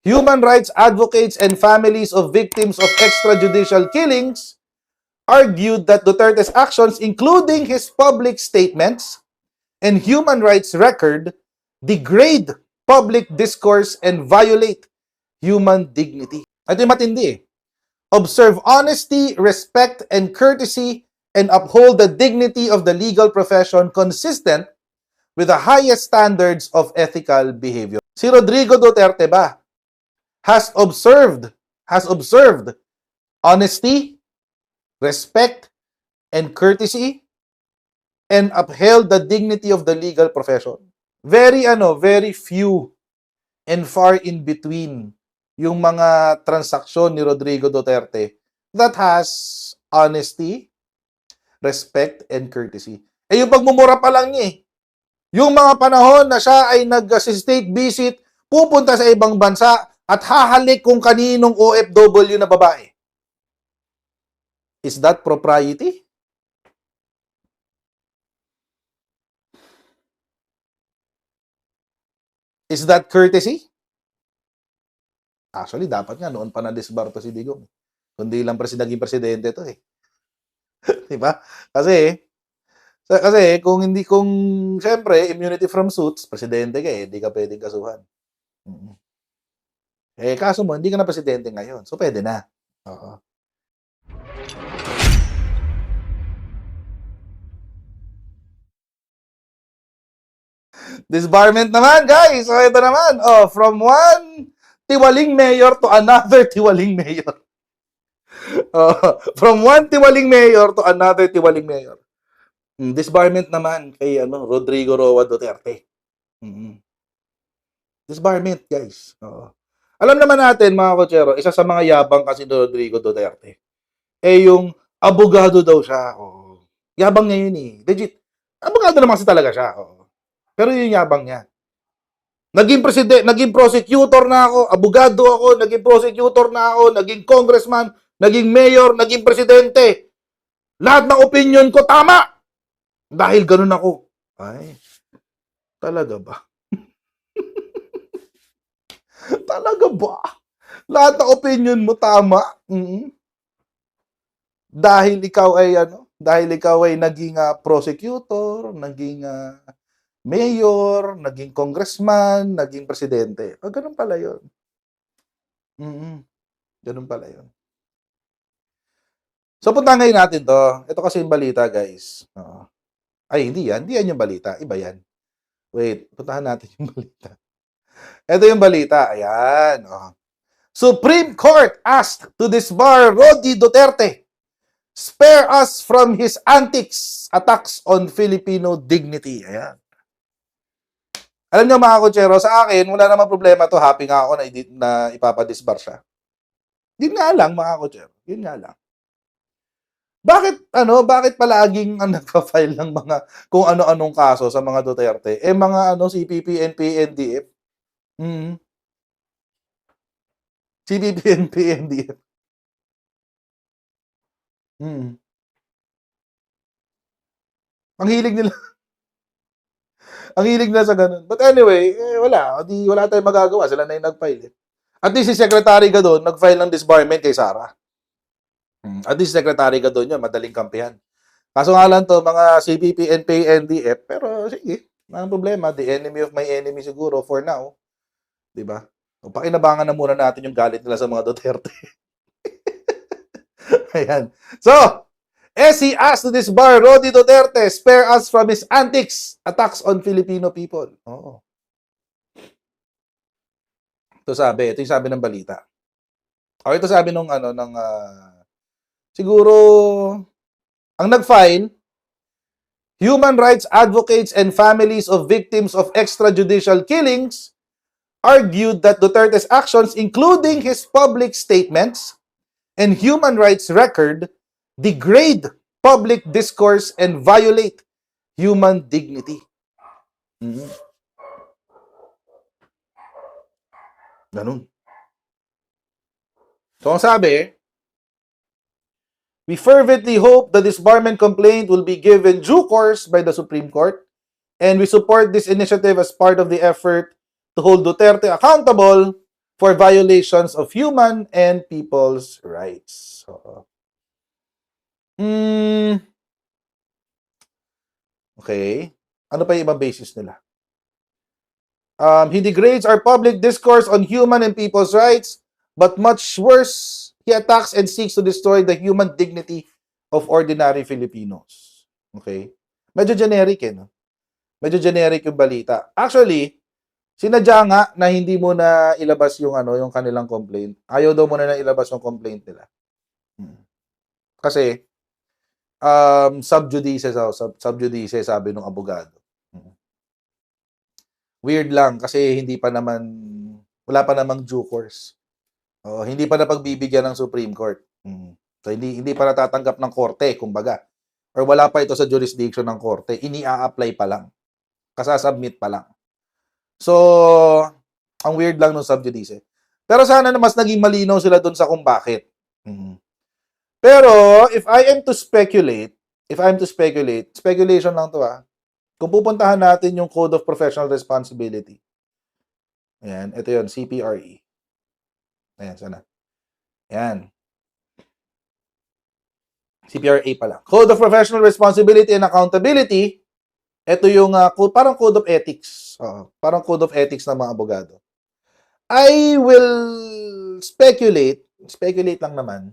Human rights advocates and families of victims of extrajudicial killings argued that Duterte's actions, including his public statements and human rights record, degrade public discourse and violate human dignity. Ito yung matindi eh. Observe honesty, respect, and courtesy, and uphold the dignity of the legal profession consistent with the highest standards of ethical behavior. Si Rodrigo Duterte ba has observed honesty, respect, and courtesy, and upheld the dignity of the legal profession. Very few and far in between yung mga transaksyon ni Rodrigo Duterte that has honesty, respect, and courtesy. Eh yung pagmumura pa lang niya eh. Yung mga panahon na siya ay nag-state visit, pupunta sa ibang bansa at hahalik kung kaninong OFW na babae. Is that propriety? Is that courtesy? Actually, dapat nga noon pa na-disbar to si Digong. Kundi lang naging presidente to eh. Diba? Kasi kung siyempre, immunity from suits, presidente ka eh, hindi ka pwedeng kasuhan. Eh, kaso mo, hindi ka na presidente ngayon. So, pwede na. Oo. Disbarment naman, guys. So, ito naman. Oh, from one tiwaling mayor to another tiwaling mayor. From one tiwaling mayor to another tiwaling mayor. Disbarment naman kay Rodrigo Roa Duterte. Disbarment, guys. Alam naman natin, mga kotsero, isa sa mga yabang kasi ni Rodrigo Duterte, eh yung abogado daw siya. Yabang niya yun eh. Legit. Abogado naman kasi talaga siya. Pero yung yabang niya. Naging presidente, naging prosecutor na ako, abogado ako, naging prosecutor na ako, naging congressman, naging mayor, naging presidente. Lahat ng opinion ko tama. Dahil ganun ako. Ay, talaga ba? Talaga ba? Lahat ng opinion mo tama? Dahil ikaw ay naging prosecutor, naging mayor, naging congressman, naging presidente. Ganun pala yun. Ganun pala yun. So, punta ngayon natin to. Ito kasi yung balita, guys. Ay, hindi yan yung balita. Iba yan. Wait, puntahan natin yung balita. Ito yung balita. Ayan. Supreme Court asked to disbar Rodi Duterte. Spare us from his antics, attacks on Filipino dignity. Ayan. Alam niyo mga kotsero, sa akin, wala namang problema to. Happy nga ako na ipapadisbar siya. Yun nga lang, mga kotsero. Yun nga lang. Bakit palaging nagpa-file ng mga kung ano-anong kaso sa mga Duterte? Eh, mga CPP, NPA, NDF. CPP, NPA, NDF. Ang hilig nila. Ang hilig na sa ganun. But anyway, wala tayong magagawa. Sila na yung nag-file. At least si Secretary Gadon nag-file ng disbarment kay Sara. At least Secretary Gadon yun, madaling kampihan. Kaso nga lang to, mga CPP, NPA, NDF, pero sige, ang problema, the enemy of my enemy siguro for now. Diba? Pakinabangan na muna natin yung galit nila sa mga Duterte. Ayan. So, SC asked to disbar Rodi Duterte, spare us from his antics, attacks on Filipino people. Ito yung sabi ng balita. Ito sabi siguro, ang nag-file, human rights advocates and families of victims of extrajudicial killings argued that Duterte's actions, including his public statements and human rights record, degrade public discourse and violate human dignity. Ganun. So, ang sabi, we fervently hope the disbarment complaint will be given due course by the Supreme Court, and we support this initiative as part of the effort to hold Duterte accountable for violations of human and people's rights. So, okay. Ano pa yung ibang basis nila? He degrades our public discourse on human and people's rights, but much worse, he attacks and seeks to destroy the human dignity of ordinary Filipinos. Okay? Medyo generic no? Medyo generic yung balita. Actually, sinadya nga na hindi mo na ilabas yung yung kanilang complaint. Ayaw daw mo na ilabas yung complaint nila. Kasi sub judice sabi ng abogado. Weird lang kasi wala pa namang due course. Hindi pa napagbibigyan ng Supreme Court. So hindi pa natatanggap ng korte, kumbaga. Or wala pa ito sa jurisdiction ng korte, ini-a-apply pa lang. Kasasubmit pa lang. So, ang weird lang ng sub judice. Pero sana na mas naging malinaw sila dun sa kung bakit. Pero, if I am to speculate, speculation lang to kung pupuntahan natin yung Code of Professional Responsibility. Ayan, ito yun, CPRE. Ayan, sana. Ayan. CPRA pala. Code of Professional Responsibility and Accountability. Ito yung parang Code of Ethics. Parang Code of Ethics ng mga abogado. I will speculate lang naman,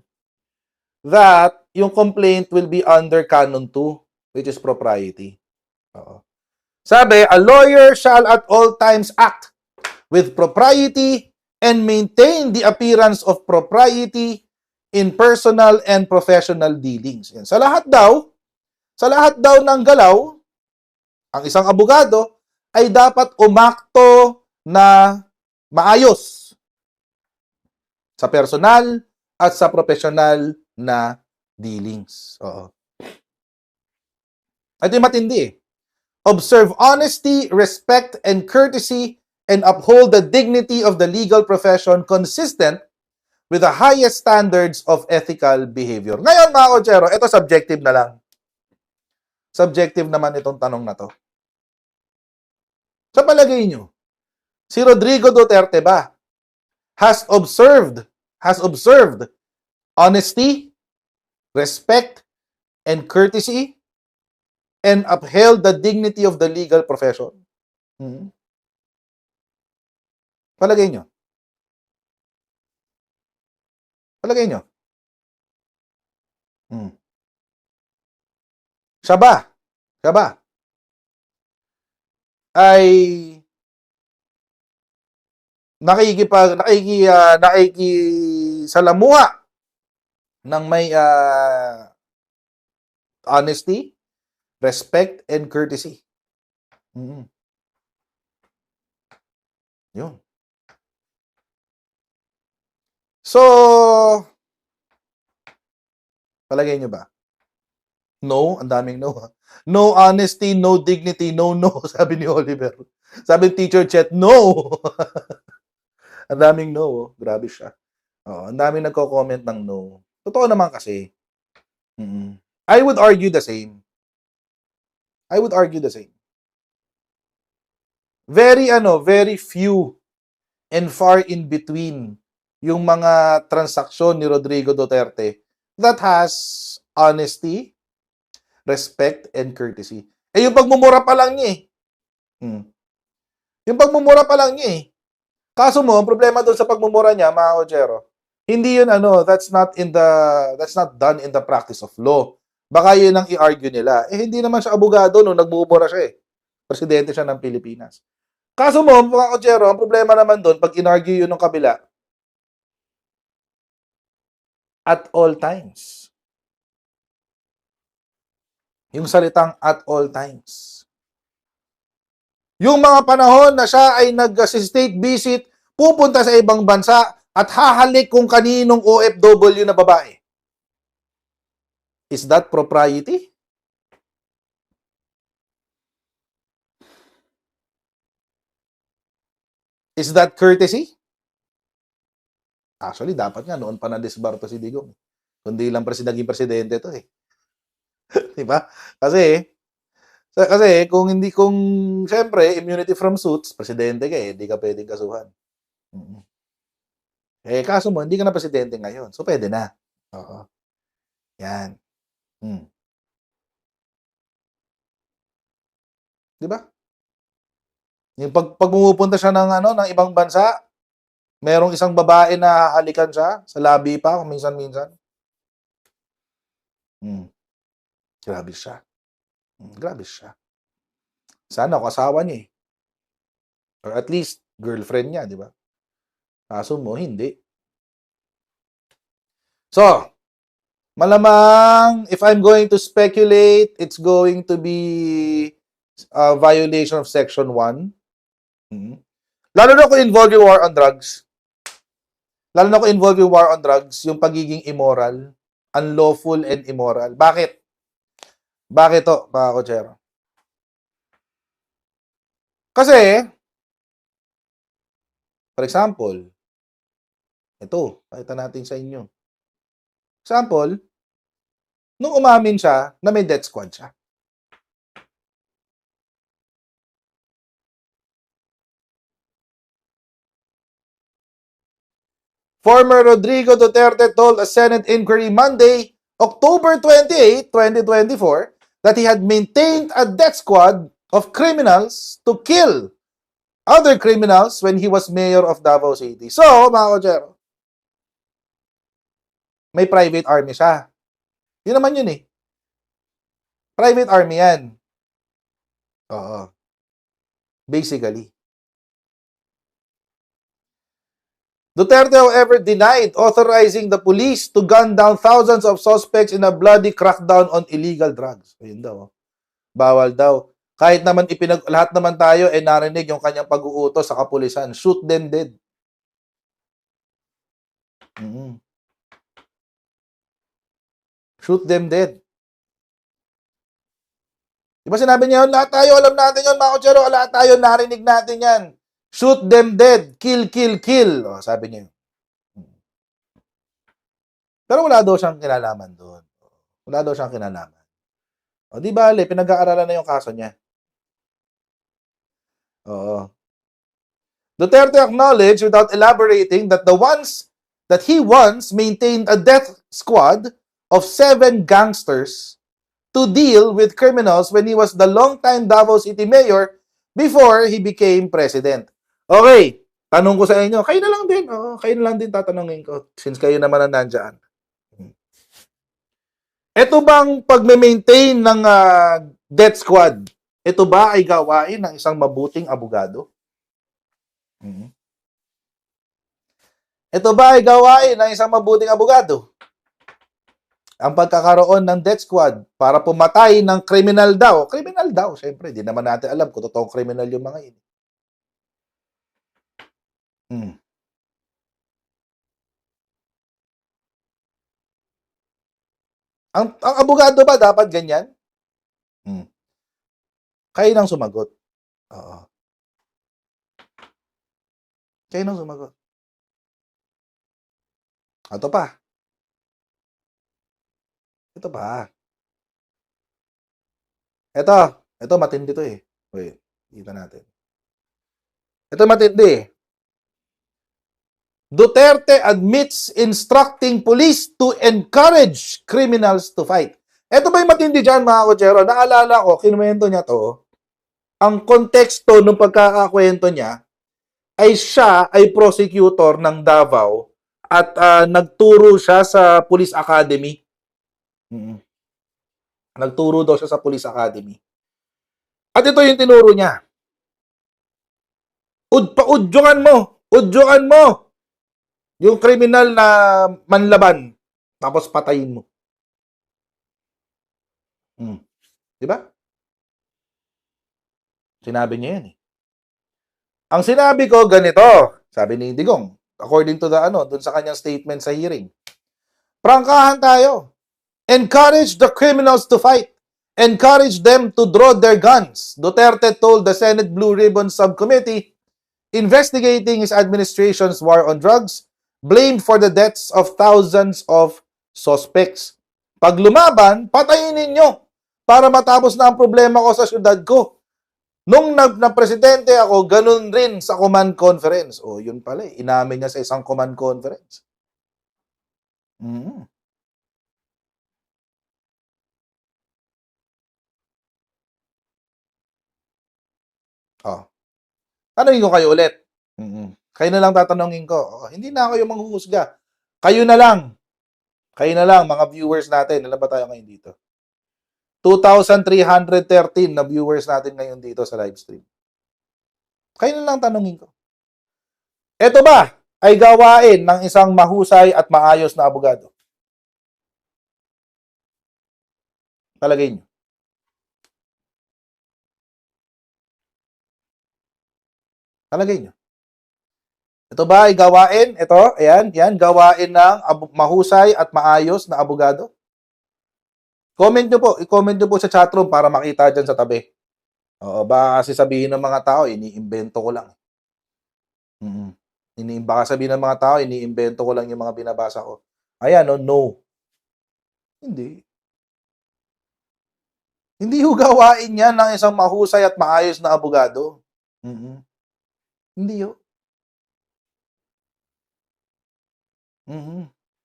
that yung complaint will be under Canon 2, which is propriety. Sabi, a lawyer shall at all times act with propriety and maintain the appearance of propriety in personal and professional dealings. Yan. Sa lahat daw ng galaw, ang isang abogado ay dapat umakto na maayos sa personal at sa professional na dealings. Ito yung matindi Observe honesty, respect, and courtesy, and uphold the dignity of the legal profession consistent with the highest standards of ethical behavior. Ngayon, mga kotsero, ito subjective na lang. Subjective naman itong tanong na to. Sa palagay nyo, si Rodrigo Duterte ba has observed honesty, respect, and courtesy, and upheld the dignity of the legal profession? Palagay nyo? Palagay nyo? Siya ba ay nakikisalamuha ng may honesty, respect, and courtesy? Yun. So, palagay nyo ba? No, ang daming no. No honesty, no dignity, no, sabi ni Oliver. Sabi ni Teacher Chet, no. Ang daming no. Grabe siya. Ang daming nagko-comment ng no. Totoo naman kasi. I would argue the same. Very few and far in between yung mga transaksyon ni Rodrigo Duterte that has honesty, respect, and courtesy. Yung pagmumura pa lang niya Yung pagmumura pa lang niya Kaso mo, ang problema doon sa pagmumura niya, mga kotsero, hindi yun that's not done in the practice of law. Baka yun ang i-argue nila. Hindi naman siya abogado nung nagbubura siya Presidente siya ng Pilipinas. Kaso mo, mga kotsero, ang problema naman doon, pag in-argue yun ng kabila, at all times. Yung salitang at all times. Yung mga panahon na siya ay nag-state visit, pupunta sa ibang bansa at hahalik kung kaninong OFW na babae. Is that propriety? Is that courtesy? Actually, dapat nga noon pa na-disbar to si Digong. Kundi lang naging presidente to diba? Kasi kung siyempre, immunity from suits, presidente ka hindi ka pwedeng kasuhan. Eh, kaso mo, hindi ka na presidente ngayon. So, pwede na. Oo. Yan. Hmm. Di ba? Yung pag pumupunta siya ng, ng ibang bansa, merong isang babae na halikan siya sa labi pa, kung minsan-minsan. Hmm. Grabe siya. Grabe siya. Sana ako asawa niya eh. Or at least, girlfriend niya, di ba? Kaso mo, hindi. So, malamang, if I'm going to speculate, it's going to be a violation of Section 1. Lalo na kung involved yung war on drugs. Lalo na kung involved yung war on drugs, yung pagiging immoral, unlawful and immoral. Bakit? Bakit to, mga kotsero? Kasi, for example, ito, pakita natin sa inyo. Example, nung umamin siya na may death squad siya. Former Rodrigo Duterte told a Senate inquiry Monday, October 28, 2024, that he had maintained a death squad of criminals to kill other criminals when he was mayor of Davao City. So, mga kotsero, may private army siya. Yun naman yun eh. Private army yan. Oo. Basically. Duterte, however, denied authorizing the police to gun down thousands of suspects in a bloody crackdown on illegal drugs. Ayun daw. Bawal daw. Kahit naman lahat naman tayo narinig yung kanyang pag-uutos sa kapulisan. Shoot them dead. Shoot them dead. Diba sinabi niya yun? Lahat tayo alam natin yun, mga kotsero. Lahat tayo narinig natin yan. Shoot them dead. Kill, kill, kill. O, sabi niya. Pero wala daw siyang kinalaman doon. Wala daw siyang kinalaman. O, di bale, pinag-aaralan na yung kaso niya. Oo. Duterte acknowledged without elaborating that he once maintained a death squad of 7 gangsters to deal with criminals when he was the longtime Davao City Mayor before he became president. Okay, tanong ko sa inyo, kayo na lang din. Kayo na lang din tatanungin ko since kayo naman ang nandyan. Ito bang pag-maintain ng death squad, ito ba ay gawain ng isang mabuting abogado? Ito ba ay gawain ng isang mabuting abogado? Ang pagkakaroon ng death squad para pumatay ng kriminal daw. Kriminal daw, syempre. Di naman natin alam kung totoong kriminal yung mga ini. Ang abogado ba dapat ganyan? Kayo nang sumagot. Oo. Kayo nang sumagot. Ito pa. Ito matindi to eh. Wait, kita natin. Ito matindi. Duterte admits instructing police to encourage criminals to fight. Ito ba yung matindi dyan, mga kotsero? Naalala ko, kinuwento niya to. Ang konteksto ng pagkakakwento niya ay siya ay prosecutor ng Davao at nagturo siya sa Police Academy. Nagturo daw siya sa Police Academy. At ito yung tinuro niya. Udyukan mo yung kriminal na manlaban, tapos patayin mo. Di ba? Sinabi niya yan eh. Ang sinabi ko, ganito, sabi ni Digong, according to dun sa kanyang statement sa hearing. Prangkahan tayo. Encourage the criminals to fight. Encourage them to draw their guns. Duterte told the Senate Blue Ribbon Subcommittee investigating his administration's war on drugs blamed for the deaths of thousands of suspects. Pag lumaban, patayin ninyo para matapos na ang problema ko sa syudad ko. Nung na-presidente ako, ganun rin sa command conference. O, yun pala eh. Inamin niya sa isang command conference. Mm. Oh. Tanungin ko kayo ulit. Kayo na lang tatanungin ko. Oh, hindi na ako yung manghuhusga. Kayo na lang. Kayo na lang, mga viewers natin. Ilan ba tayo ngayon dito? 2,313 na viewers natin ngayon dito sa live stream. Kayo na lang tanungin ko. Ito ba ay gawain ng isang mahusay at maayos na abogado? Palagay nyo. Palagay nyo. Ito ba ay gawain? Ito, ayan, gawain ng mahusay at maayos na abogado? Comment nyo po. I-comment nyo po sa chatroom para makita dyan sa tabi. Oo, baka kasi sabihin ng mga tao, iniimbento ko lang. Baka sabihin ng mga tao, iniimbento ko lang yung mga binabasa ko. Ayan, no. Hindi. Hindi ho gawain yan ng isang mahusay at maayos na abogado. Hindi ho.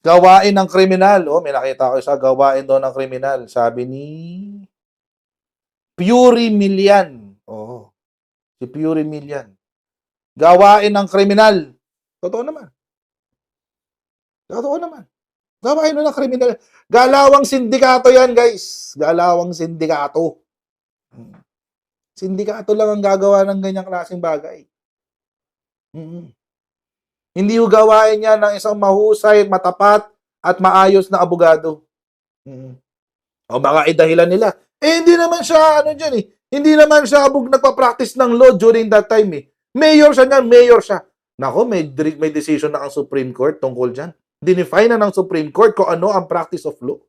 Gawain ng kriminal. Oh, may nakita ko isa, gawain daw ng kriminal. Sabi ni Fury Milian. Oh, si Fury Milian. Gawain ng kriminal. Totoo naman. Gawain ng kriminal. Galawang sindikato yan, guys. Galawang sindikato. Sindikato lang ang gagawa ng ganyang klaseng bagay. Hindi ho gawain niya ng isang mahusay, matapat, at maayos na abogado. O baka idahilan nila. Hindi naman siya, hindi naman siya nagpa-practice ng law during that time eh. Mayor siya. Nako, may decision na ang Supreme Court tungkol dyan. Dinefine na ng Supreme Court kung ano ang practice of law.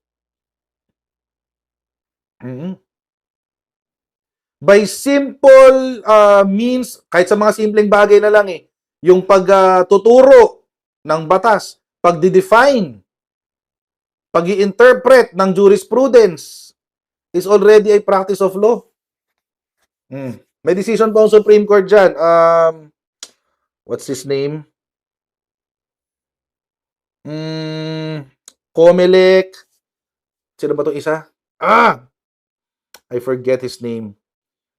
By simple means, kahit sa mga simpleng bagay na lang eh, yung pagtuturo ng batas, pagdi-define, pag-i-interpret ng jurisprudence is already a practice of law. May decision po ang Supreme Court dyan. What's his name? Comelec. Sino ba itong isa? I forget his name.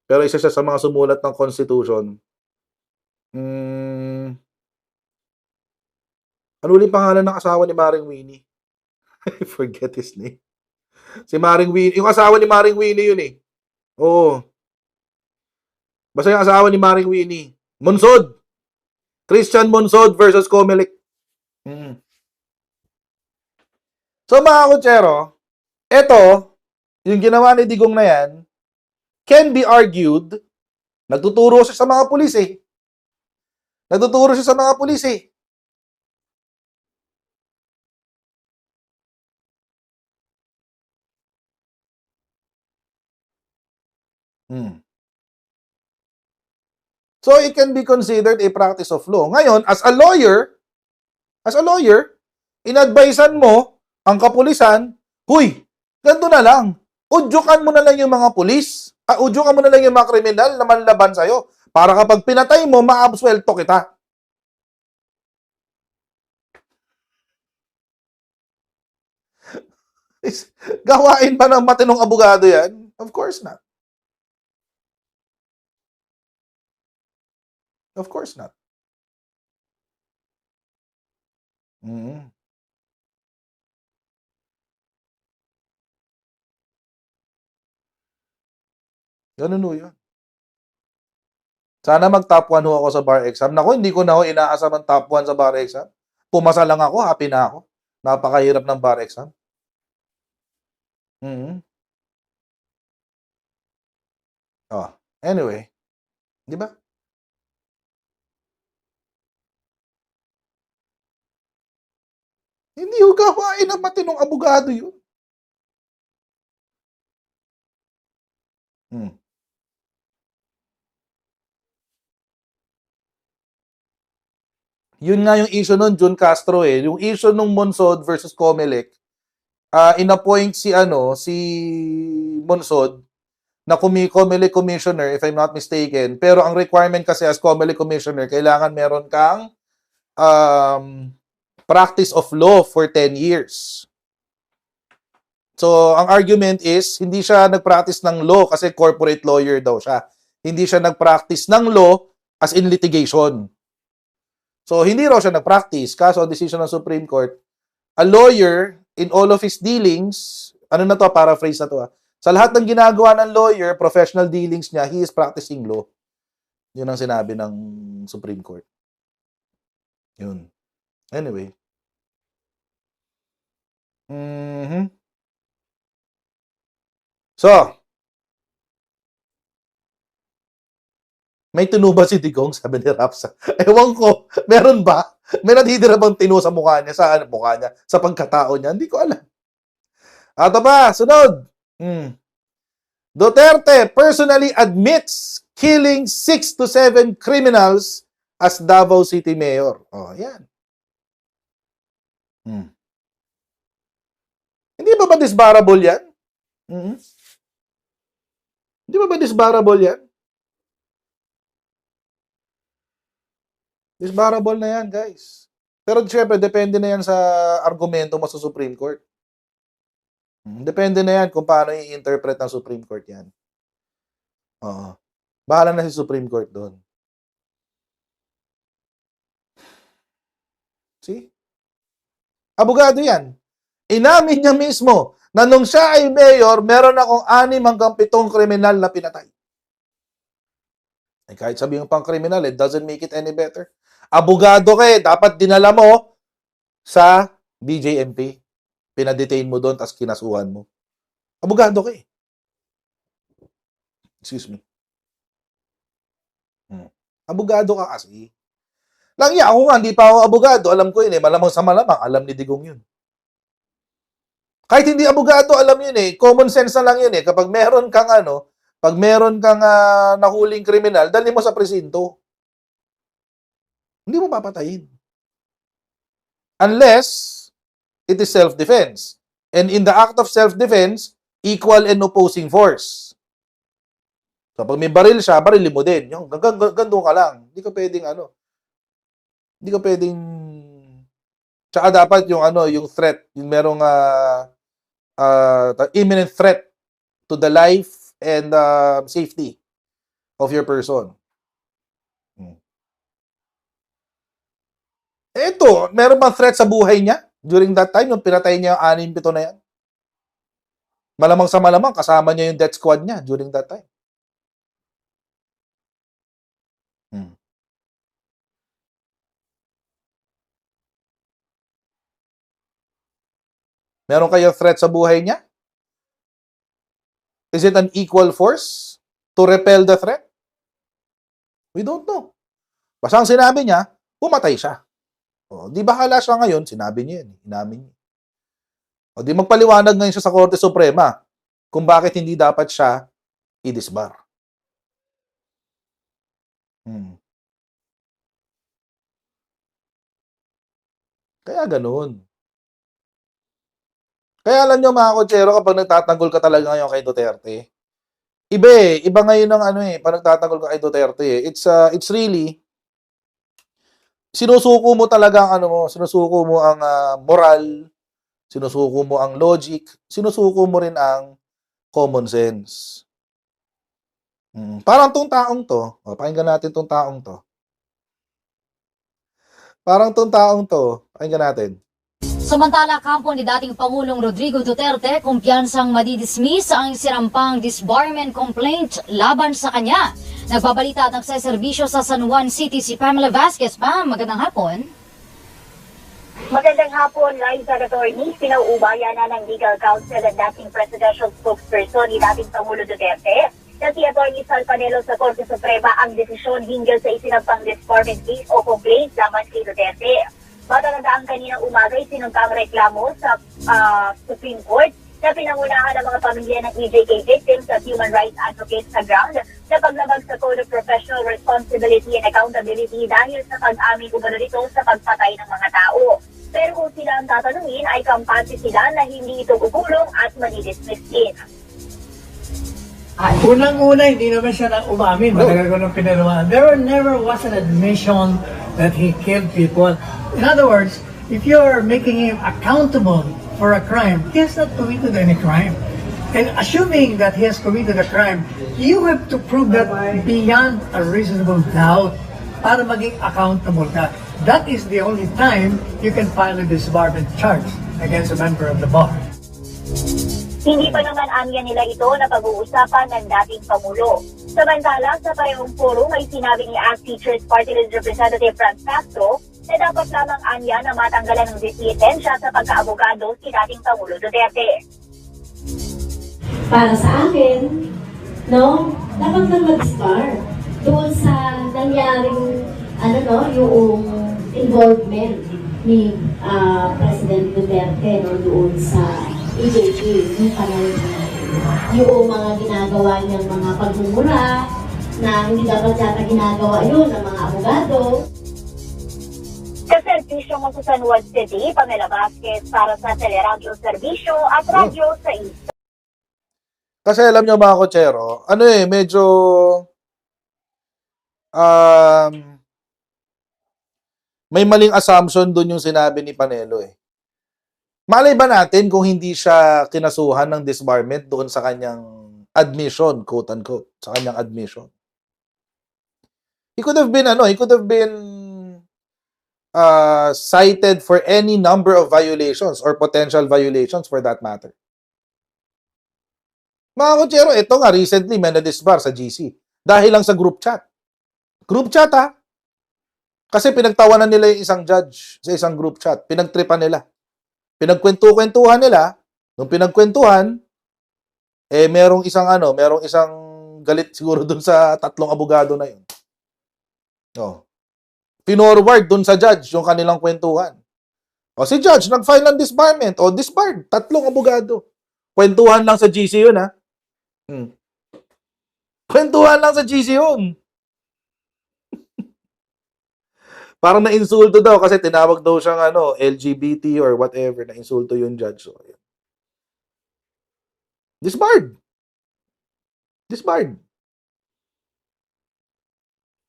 Pero isa siya sa mga sumulat ng Constitution. Ano ulit pangalan ng asawa ni Maring Winnie? I forget his name. Si Maring Winnie. Yung asawa ni Maring Winnie yun eh. Oo. Basta yung asawa ni Maring Winnie. Monsod. Christian Monsod versus Comelec. So mga kutsero, ito, yung ginawa ni Digong na yan, can be argued, nagtuturo siya sa mga pulis eh. So it can be considered a practice of law. Ngayon, as a lawyer, inadvisean mo ang kapulisan, huy, ganito na lang. Udyukan mo na lang yung mga pulis. Udyukan mo na lang yung mga kriminal na manlaban sa'yo. Para kapag pinatay mo, maabsuelto kita. Gawain ba ng matinong abogado yan? Of course not. Of course not. Ganun ho yun. Sana mag-top 1 ho ako sa bar exam. Naku, hindi ko na ho inaasam ang top 1 sa bar exam. Pumasa lang ako, happy na ako. Napakahirap ng bar exam. Oh, anyway. Di ba? Hindi ho gawain ng matinong abogado yun. Yun nga yung issue nun, Jun Castro eh. Yung issue nung Monsod versus Comelec, inappoint si Monsod na COMELEC commissioner, if I'm not mistaken. Pero ang requirement kasi as COMELEC commissioner, kailangan meron kang practice of law for 10 years. So, ang argument is, hindi siya nag-practice ng law kasi corporate lawyer daw siya. Hindi siya nag-practice ng law as in litigation. So, hindi raw siya nag-practice. Kaso, decision ng Supreme Court, a lawyer, in all of his dealings, ano na to, paraphrase na to sa lahat ng ginagawa ng lawyer, professional dealings niya, he is practicing law. Yun ang sinabi ng Supreme Court. Yun. Anyway. So, may tinu ba si Digong? Sabi ni Rapsa. Ewan ko, meron ba? May natitira bang tinu sa mukha niya? Sa mukha niya? Sa pagkatao niya? Hindi ko alam. Ato pa, sunod. Duterte personally admits killing 6 to 7 criminals as Davao City Mayor. Oh, yan. Hindi ba disbarable yan? Hindi ba disbarable yan? Disbarable na yan, guys. Pero syempre, depende na yan sa argumento mo sa Supreme Court. Depende na yan kung paano i-interpret ng Supreme Court yan. Oo. Bahala na si Supreme Court doon. See? Abogado yan. Inamin niya mismo na nung siya ay mayor, meron akong 6 hanggang 7 kriminal na pinatay. Eh, kahit sabihin pang kriminal, it doesn't make it any better. Abogado ka dapat dinala mo sa BJMP. Pinadetain mo doon, tapos kinasuhan mo. Abogado ka Excuse me. Abogado ka kasi. Lang ako nga, hindi pa ako abogado. Alam ko yun malamang sa malamang. Alam ni Digong yun. Kahit hindi abogado, alam yun Common sense na lang yun Kapag meron kang pag meron kang nahuling kriminal, dali mo sa presinto. Hindi mo papatayin. Unless it is self-defense. And in the act of self-defense, equal and opposing force. So, pag may baril siya, barilin mo din. Yung gandun ka lang. Hindi ka pwedeng Hindi ka pwedeng tsaka dapat yung threat, yung merong imminent threat to the life and safety of your person. Ito, meron bang threat sa buhay niya? During that time, nung pinatay niya yung 6-7 na yan. Malamang sa malamang, kasama niya yung death squad niya during that time. Meron kayong threat sa buhay niya? Is it an equal force to repel the threat? We don't know. Basta ang sinabi niya, pumatay siya. O, di bahala siya ngayon, sinabi niya yan. Inamin niya. O, di magpaliwanag ngayon siya sa Korte Suprema kung bakit hindi dapat siya i-disbar. Kaya ganun. Kaya alam nyo mga kotsero, kapag nagtatanggol ka talaga ngayon kay Duterte, iba ngayon ng pag nagtatanggol ka kay Duterte it's really, sinusuko mo talaga ang sinusuko mo ang moral, sinusuko mo ang logic, sinusuko mo rin ang common sense. Parang tong taong to, pakinggan natin tong taong to. Pakinggan natin. Samantala, kampo ni dating Pangulong Rodrigo Duterte, kumpiyansang madidismiss ang sinampang disbarment complaint laban sa kanya. Nagbabalita at nagseserbisyo sa San Juan City si Pamela Vasquez. Pam, magandang hapon. Magandang hapon, Liza Attorney. Pinauubaya na ng legal counsel at dating presidential spokesperson ni dating Pangulo Duterte na si Attorney Sal Panelo sa Korte Suprema ang desisyon hinggil sa isinampang disbarment case o complaint laban kay Duterte. Matatandaan kaninang umaga isinumpang reklamo sa Supreme Court na pinangunahan ng mga pamilya ng EJK victims at human rights advocates sa ground na paglabag sa Code of Professional Responsibility and Accountability dahil sa pag-amin umano nito sa pagpatay ng mga tao. Pero kung sila ang tatanungin ay kampante sila na hindi ito gugulong at madi-dismiss din. Unang-una, hindi naman siya na umamin. Matagal ko nang pinanawahan. There never was an admission that he killed people. In other words, if you're making him accountable for a crime, he has not committed any crime. And assuming that he has committed a crime, you have to prove that beyond a reasonable doubt para maging accountable ka. That is the only time you can file a disbarment charge against a member of the bar. Hindi pa naman anya nila ito na pag-uusapan ng dating Pangulo. Samantala, sa parehong foro may sinabi ni ACT Teachers Party List Representative Franz Castro na dapat lamang anya na matanggalan ng disitensya sa pagkaabogado si dating Pangulo Duterte. Para sa akin, no, dapat nang mag-disbar doon sa nangyaring, yung involvement ni President Duterte, no, doon sa EJK, yung panahon niya. Yung mga ginagawa niyang mga pagmumura, na hindi dapat yata ginagawa yun ng mga abogado. Kaservisyo mo sa San Juan City, Pamela Vasquez para sa Teleradyo Serbisyo at Radyo sa Isa. Kasi alam nyo mga kotsero, medyo may maling assumption dun yung sinabi ni Panelo eh. Malay ba natin kung hindi siya kinasuhan ng disbarment doon sa kanyang admission, quote-unquote, sa kanyang admission? He could have been cited for any number of violations or potential violations for that matter. Mga kotsero, ito nga recently may na-disbar sa GC dahil lang sa group chat. Group chat ha? Kasi pinagtawanan nila yung isang judge sa isang group chat. Pinagtripan nila. Pinagkwento-kwentuhan nila. Nung pinagkwentuhan, merong isang galit siguro dun sa tatlong abogado na yun. Oh. Pinorward dun sa judge yung kanilang kwentuhan. O si judge, nag-file ng disbarment. O disbarred, tatlong abogado. Kwentuhan lang sa GC yun ha. Kwentuhan lang sa GC yun. Parang na-insulto daw kasi tinawag daw siyang LGBT or whatever, na-insulto yung judge. So, ayan. Disbarred. Disbarred.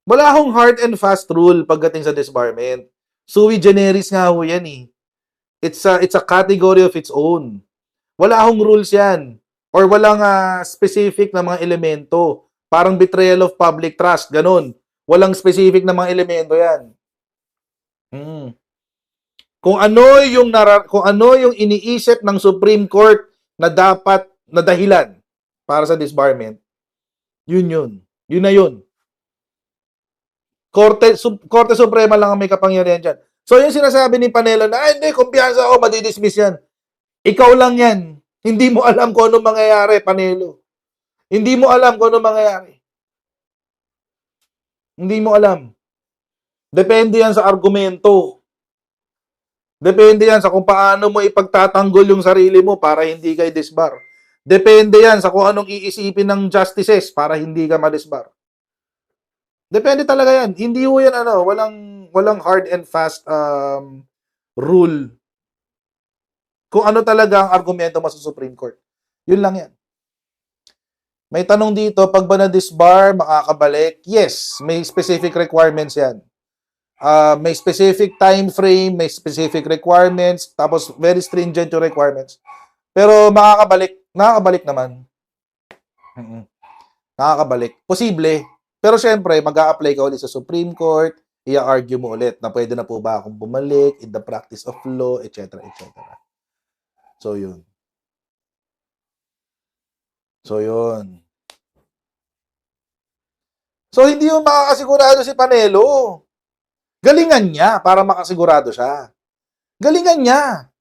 Wala akong hard and fast rule pagdating sa disbarment. Sui generis nga ho yan eh. It's a category of its own. Wala akong rules yan. Or walang specific na mga elemento. Parang betrayal of public trust. Ganun. Walang specific na mga elemento yan. Kung ano yung iniisip ng Supreme Court na dapat na dahilan para sa disbarment, yun na yun. Korte Suprema lang ang may kapangyarihan dyan. So yung sinasabi ni Panelo na hindi, kumpiyansa ako, madidismiss yan. Ikaw lang yan. Hindi mo alam kung anong mangyayari, Panelo. Hindi mo alam kung anong mangyayari. Hindi mo alam. Depende yan sa argumento. Depende yan sa kung paano mo ipagtatanggol yung sarili mo para hindi ka i-disbar. Depende yan sa kung anong iisipin ng justices para hindi ka ma-disbar. Depende talaga yan. Hindi ho yan walang hard and fast rule. Kung ano talaga ang argumento mo sa Supreme Court. Yun lang yan. May tanong dito, pag ba na-disbar, makakabalik? Yes, may specific requirements yan. May specific time frame, may specific requirements, tapos very stringent yung requirements. Pero nakakabalik naman. Nakakabalik. Posible. Pero syempre, mag-a-apply ka ulit sa Supreme Court, i-argue mo ulit na pwede na po ba akong bumalik in the practice of law, etc., etc. So, yun. So, hindi yung makakasigurado si Panelo. Galingan niya para makasigurado siya. Galingan niya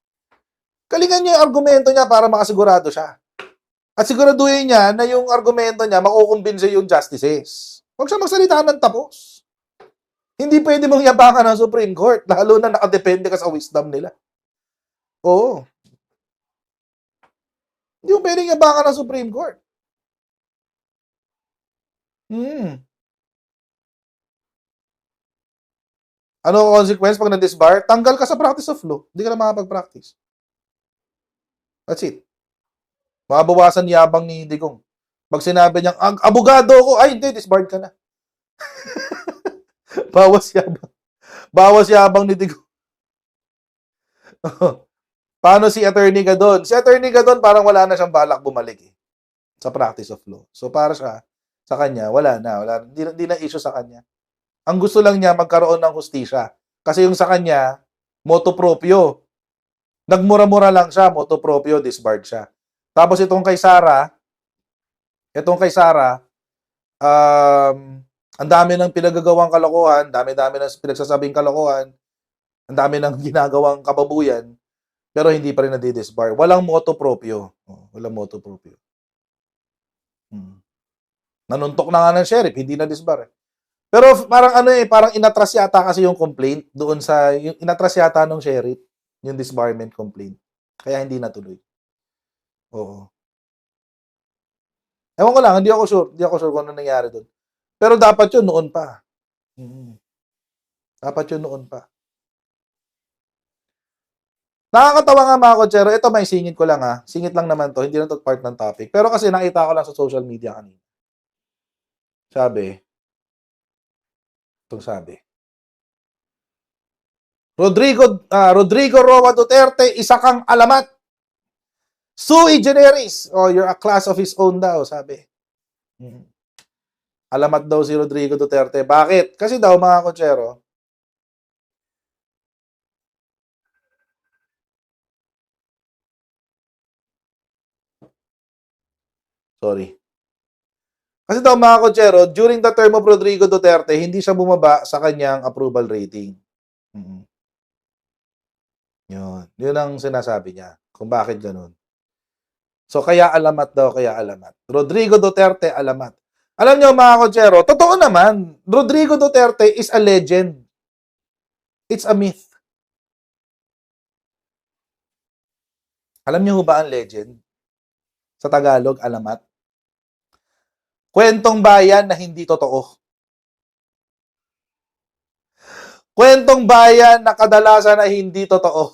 yung argumento niya para makasigurado siya. At siguraduhin niya na yung argumento niya makukumbinse yung justices. Huwag siya magsalita ng tapos. Hindi pwede mong yabangan ng Supreme Court, lalo na nakadepende ka sa wisdom nila. Oo. Hindi mo pwedeng yabangan ng Supreme Court. Ano ang consequence pag na-disbar? Tanggal ka sa practice of law. Hindi ka na makapag-practice. That's it. Mabawasan yabang ni Digong. Pag sinabi niyang, abogado ko, ay hindi, disbarred ka na. Bawas yabang. Bawas yabang ni Digo. Paano si Attorney Gadon? Si Attorney Gadon parang wala na siyang balak bumalik sa practice of law. So para siya, sa kanya, wala na. Hindi na issue sa kanya. Ang gusto lang niya, magkaroon ng hustisya. Kasi yung sa kanya, motu proprio. Nagmura-mura lang siya, motu proprio, disbarred siya. Tapos itong kay Sara, ang dami ng pinagagawang kalokohan, dami-dami ng pinagsasabing kalokohan, ang dami ng ginagawang kababuyan, pero hindi pa rin nadidisbar. Walang motu proprio. Walang motu proprio. Nanuntok na nga ng sheriff, hindi na disbar. Pero parang parang inatras yata kasi yung complaint doon sa, yung inatras yata ng sheriff, yung disbarment complaint. Kaya hindi natuloy. Oo. Ewan ko lang, hindi ako sure kung ano nangyari doon. Pero dapat yun noon pa. Dapat yun noon pa. Nakakatawa nga mga kotsero. Ito may singit ko lang ha. Singit lang naman to. Hindi na to part ng topic. Pero kasi nakita ko lang sa social media kanina. Sabi. Rodrigo Roa Duterte, isa kang alamat. Sui generis. You're a class of his own daw, sabi. Alamat daw si Rodrigo Duterte. Bakit? Kasi daw mga kotsero, Kasi daw mga kotsero, during the term of Rodrigo Duterte, hindi siya bumaba sa kanyang approval rating. Yun ang sinasabi niya. Kung bakit ganun. So, kaya alamat daw, kaya alamat. Rodrigo Duterte, alamat. Alam niyo mga kotsero, totoo naman, Rodrigo Duterte is a legend. It's a myth. Alam niyo ba ang legend? Sa Tagalog, alamat. Kwentong bayan na hindi totoo. Kwentong bayan na kadalasan na hindi totoo.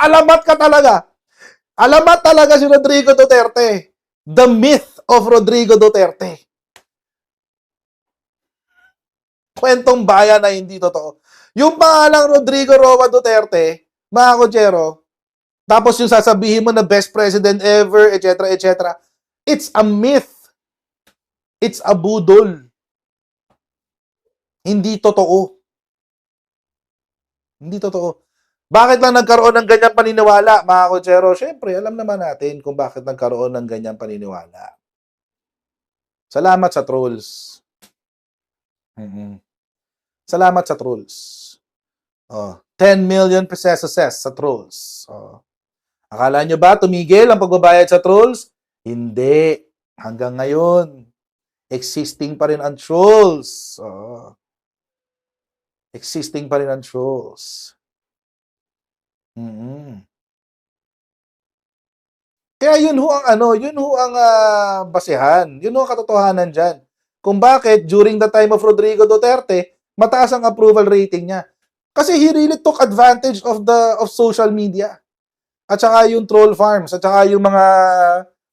Alamat ka talaga. Alamat talaga si Rodrigo Duterte. The myth of Rodrigo Duterte. Kwentong bayan na hindi totoo. Yung pangalang Rodrigo Roa Duterte, mga kotsero, tapos yung sasabihin mo na best president ever, etc., etc., it's a myth. It's a budol. Hindi totoo. Hindi totoo. Bakit lang nagkaroon ng ganyang paniniwala, mga kotsero? Siyempre, alam naman natin kung bakit nagkaroon ng ganyang paniniwala. Salamat sa trolls. Salamat sa trolls. 10 million pesos sa trolls. Akala nyo ba tumigil ang pagbabayad sa trolls? Hindi. Hanggang ngayon, existing pa rin ang trolls. Existing pa rin ang trolls. Kaya yun ho ang basehan. Yun ho ang katotohanan dyan. Kung bakit during the time of Rodrigo Duterte, mataas ang approval rating niya. Kasi he really took advantage of social media. At saka yung troll farms, at saka yung mga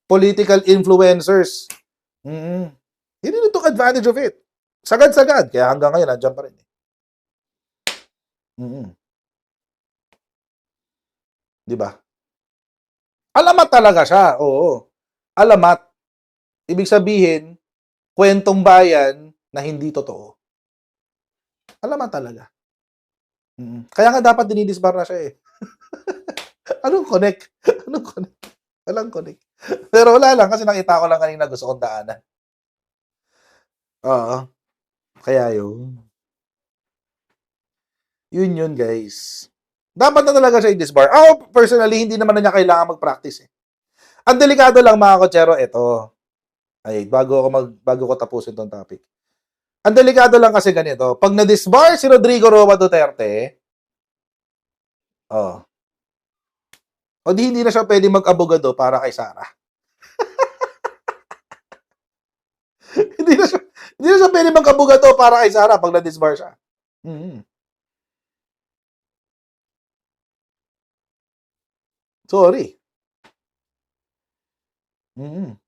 political influencers. He really took advantage of it. Sagad-sagad. Kaya hanggang ngayon, nandiyan pa rin. Diba? Alamat talaga siya. Oo. Alamat. Ibig sabihin, kwentong bayan na hindi totoo. Alamat talaga. Kaya nga dapat dinidisbar na siya eh. Anong connect? Walang connect. Pero wala lang kasi nakita ko lang kanina gusto kong daanan. Oo. Kaya yun. Yun guys. Dapat na talaga siya i-disbar. Ako, personally, hindi naman na niya kailangan mag-practice eh. Ang delikado lang mga kotsero, ito. Ay, bago ko tapusin tong topic. Ang delikado lang kasi ganito. Pag na-disbar si Rodrigo Roa Duterte, o di hindi na siya pwede mag-abogado para kay Sara. hindi na siya pwede mag-abogado para kay Sara pag na-disbar siya. Sorry. Mm.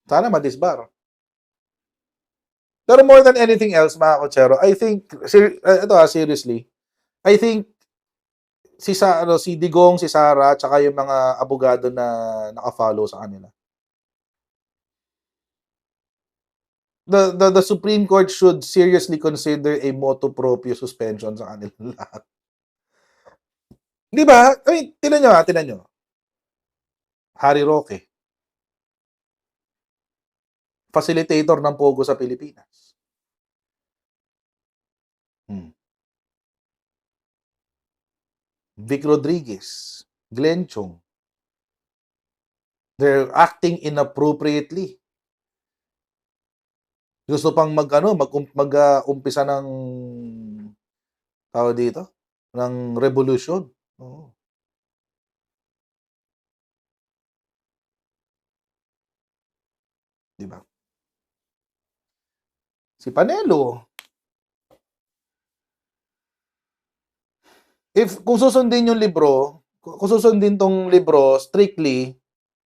Sana madisbar. Pero more than anything else, mga kotsero, I think, seriously, I think si Digong, si Sara, tsaka yung mga abogado na naka-follow sa kanila. The Supreme Court should seriously consider a motu proprio suspension sa kanilang lahat. Di ba? I mean, tinan nyo. Harry Roque, facilitator ng Pogo sa Pilipinas. Vic Rodriguez, Glenn Chong, they're acting inappropriately. Gusto pang mag-umpisa ng tawag dito, ng revolution. Oo. Di ba? Si Panelo, kung susundin yung libro, kung susundin tong libro strictly,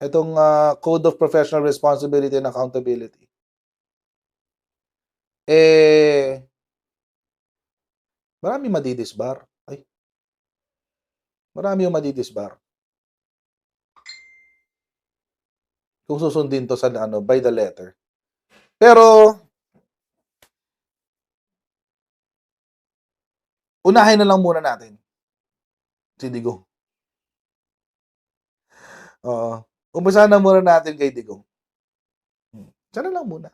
itong Code of Professional Responsibility and Accountability, marami madidisbar. Marami yung madidisbar. Kung susundin to sa by the letter. Pero unahin na lang muna natin si Digong. Umpisa na muna natin kay Digong. Sana lang muna.